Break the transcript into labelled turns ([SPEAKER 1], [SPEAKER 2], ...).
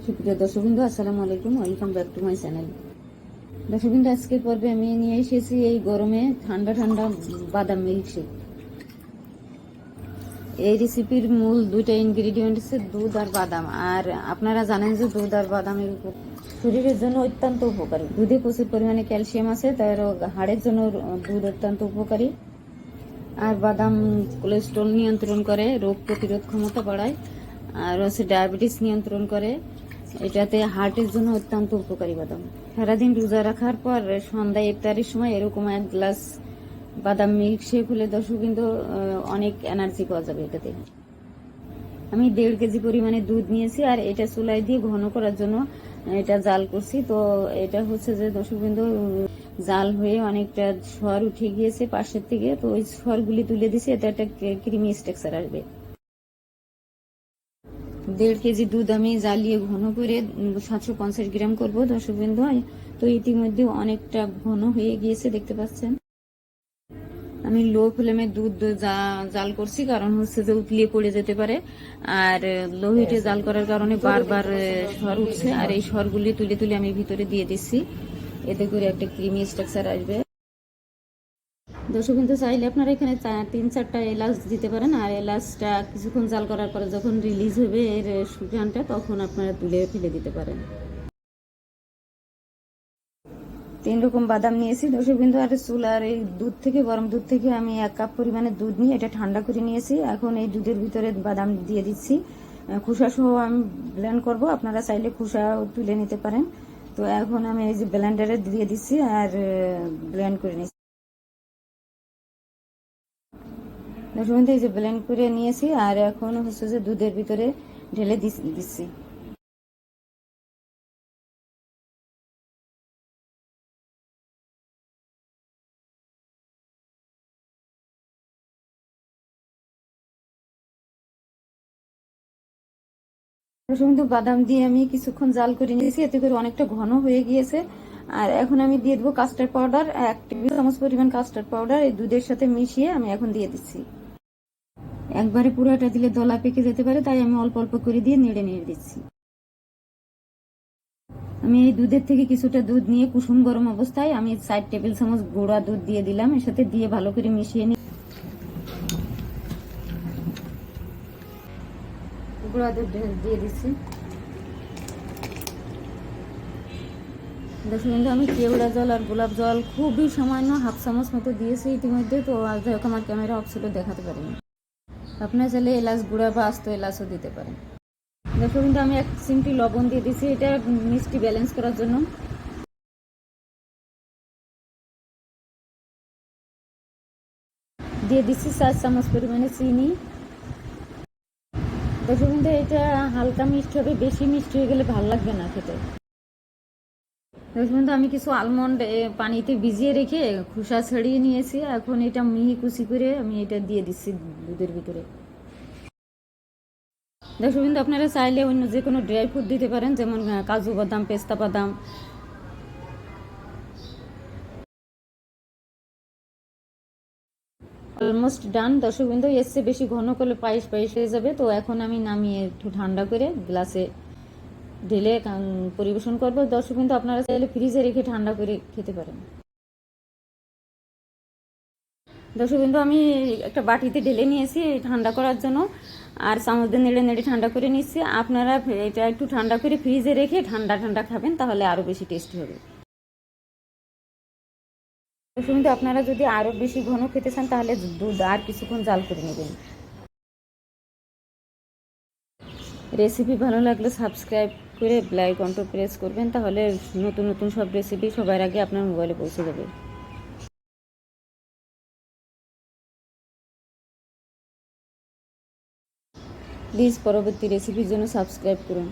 [SPEAKER 1] সুপ্রিয় দর্শকবৃন্দ, আসসালামু আলাইকুম, welcome back to my channel. দর্শকবৃন্দ, আজকের পর্বে আমি নিয়ে এসেছি এই গরমে ঠান্ডা ঠান্ডা বাদাম মিল্কশেক। এই রেসিপির মূল দুইটা ইনগ্রিডিয়েন্ট হচ্ছে দুধ আর বাদাম। আর আপনারা জানেন যে দুধ আর বাদামের শরীরের জন্য অত্যন্ত উপকারী। দুধে প্রচুর পরিমাণে ক্যালসিয়াম আছে, তার হাড়ের জন্য দুধ অত্যন্ত উপকারী। আর বাদাম কোলেস্ট্রল নিয়ন্ত্রণ করে, রোগ প্রতিরোধ ক্ষমতা বাড়ায়, আর হচ্ছে ডায়াবেটিস নিয়ন্ত্রণ করে। এটাতে হার্টের জন্য অত্যন্ত উপকারী বাদাম। সারাদিন রোজা রাখার পর সন্ধ্যায় ইফতারের সময় এরকম এক গ্লাস বাদাম মিল্কশেক হলে দর্শক কিন্তু অনেক এনার্জি পাওয়া যাবে এটাতে। আমি 1.5 কেজি পরিমাণে দুধ নিয়েছি, আর এটা চুলায় দিয়ে ঘন করার জন্য এটা জাল করছি। তো এটা হচ্ছে যে দর্শক কিন্তু জাল হয়ে অনেকটা সর উঠে গিয়েছে পাশের থেকে, তো ওই সরগুলি তুলে দিছি, এতে একটা ক্রিমি স্ট্রাকচার আসবে। 1.5 কেজি দুধ আমি জ্বালিয়ে ঘন করে 750 গ্রাম করবো দর্শকবৃন্দ। তো ইতিমধ্যে অনেকটা ঘন হয়ে গিয়েছে, দেখতে পাচ্ছেন। আমি লো ফ্লেমে দুধ জাল করছি, কারণ হচ্ছে যে উতলিয়ে পড়ে যেতে পারে। আর লো হিটে জাল করার কারণে বারবার সর উঠছে, আর এই সরগুলি তুলে তুলে আমি ভিতরে দিয়ে দিচ্ছি, এতে করে একটা ক্রিমি স্ট্রাকচার আসবে। দর্শকবৃন্দ, চাইলে আপনারা এখানে 3-4টা এলাচ দিতে পারেন। আর এলাচটা কিছুক্ষণ জাল করার পরে যখন রিলিজ হবে এর সুঘ্রাণটা, তখন আপনারা তুলে ফেলে দিতে পারেন। 3 রকম বাদাম নিয়েছি দর্শকবৃন্দ। আর চুলার এই দুধ থেকে, গরম দুধ থেকে আমি 1 কাপ পরিমাণে দুধ নিয়ে এটা ঠান্ডা করে নিয়েছি। এখন এই দুধের ভিতরে বাদাম দিয়ে দিচ্ছি, খোসা সহ আমি ব্লেন্ড করব। আপনারা চাইলে খোসা তুলে নিতে পারেন। তো এখন আমি এই যে ব্লেন্ডারে দিয়ে দিচ্ছি আর ব্লেন্ড করে নিচ্ছি। দর্শকবৃন্দ, এই যে ব্লেন্ড করে নিয়েছি, আর এখন হচ্ছে যে দুধের ভিতরে ঢেলে দিচ্ছি। দর্শকবৃন্দ, বাদাম দিয়ে আমি কিছুক্ষণ জাল করে নিয়েছি, এতে করে অনেকটা ঘন হয়ে গিয়েছে। আর এখন আমি দিয়ে দেবো কাস্টার্ড পাউডার, 1 টেবিল চামচ পরিমাণ কাস্টার্ড পাউডার এই দুধের সাথে মিশিয়ে আমি এখন দিয়ে দিচ্ছি। একবারে পুরোটা দিলে দলা পেকে যেতে পারে, তাই আমি অল্প অল্প করে দিয়ে নেড়ে নেড়ে দিচ্ছি। আমি এই দুধের থেকে কিছুটা দুধ নিয়ে কুসুম গরম অবস্থায় আমি 4 টেবিল চামচ গুঁড়া দুধ দিয়ে দিলাম, এর সাথে দিয়ে ভালো করে মিশিয়ে নিই। গুঁড়া দুধ দিয়ে দিচ্ছি। দর্শকবৃন্দ, আমি কেওড়া জল আর গোলাপ জল খুবই সামান্য 1/2 চামচ মতো দিয়েছি ইতিমধ্যে। তো আজ আমার ক্যামেরা অফ ছিল, দেখাতে পারিনি। আপনারা চাইলে এলাচ গুঁড়া বা আস্ত এলাচও দিতে পারেন। দর্শকবৃন্দ, আমি 1 চিমটি লবণ দিয়ে দিচ্ছি, এটা মিষ্টি ব্যালেন্স করার জন্য। দিয়ে দিচ্ছি 4 চামচ পরিমাণে চিনি। দর্শকবৃন্দ, এটা হালকা মিষ্টি হবে, বেশি মিষ্টি হয়ে গেলে ভালো লাগবে না খেতে। দর্শকবৃন্দ, আমি কিছু আলমন্ড পানিতে ভিজিয়ে রেখে খোসা ছাড়িয়ে নিয়েছি। এখন এটা মিহি কুচি করে আমি এটা দিয়ে দিচ্ছি দুধের ভিতরে। দর্শকবৃন্দ, আপনারা চাইলে অন্য যে কোনো ড্রাই ফ্রুট দিতে পারেন, যেমন কাজু বাদাম, পেস্তা বাদাম। অলমোস্ট ডান দর্শকবৃন্দ, এর চেয়ে বেশি ঘন করলে পায়েস পায়েস হয়ে যাবে। তো এখন আমি নামিয়ে একটু ঠান্ডা করে গ্লাসে ঢেলে পরিবেশন করবো। দর্শকবৃন্দ, আপনারা চাইলে ফ্রিজে রেখে ঠান্ডা করে খেতে পারেন। দর্শকবৃন্দ, আমি একটা বাটিতে ঢেলে নিয়েছি ঠান্ডা করার জন্য, আর চামচ দিয়ে নেড়ে নেড়ে ঠান্ডা করে নিচ্ছি। আপনারা এটা একটু ঠান্ডা করে ফ্রিজে রেখে ঠান্ডা ঠান্ডা খাবেন, তাহলে আরও বেশি টেস্টি হবে। দর্শকবৃন্দ, আপনারা যদি আরও বেশি ঘন খেতে চান, তাহলে দুধ আর কিছুক্ষণ জাল করে নেবেন। রেসিপি ভালো লাগলে সাবস্ক্রাইব করে বেল আইকনটা প্রেস করবেন, তাহলে নতুন নতুন সব রেসিপি সবার আগে আপনার মোবাইলে পৌঁছে যাবে। প্লিজ পরবর্তী রেসিপির জন্য সাবস্ক্রাইব করুন।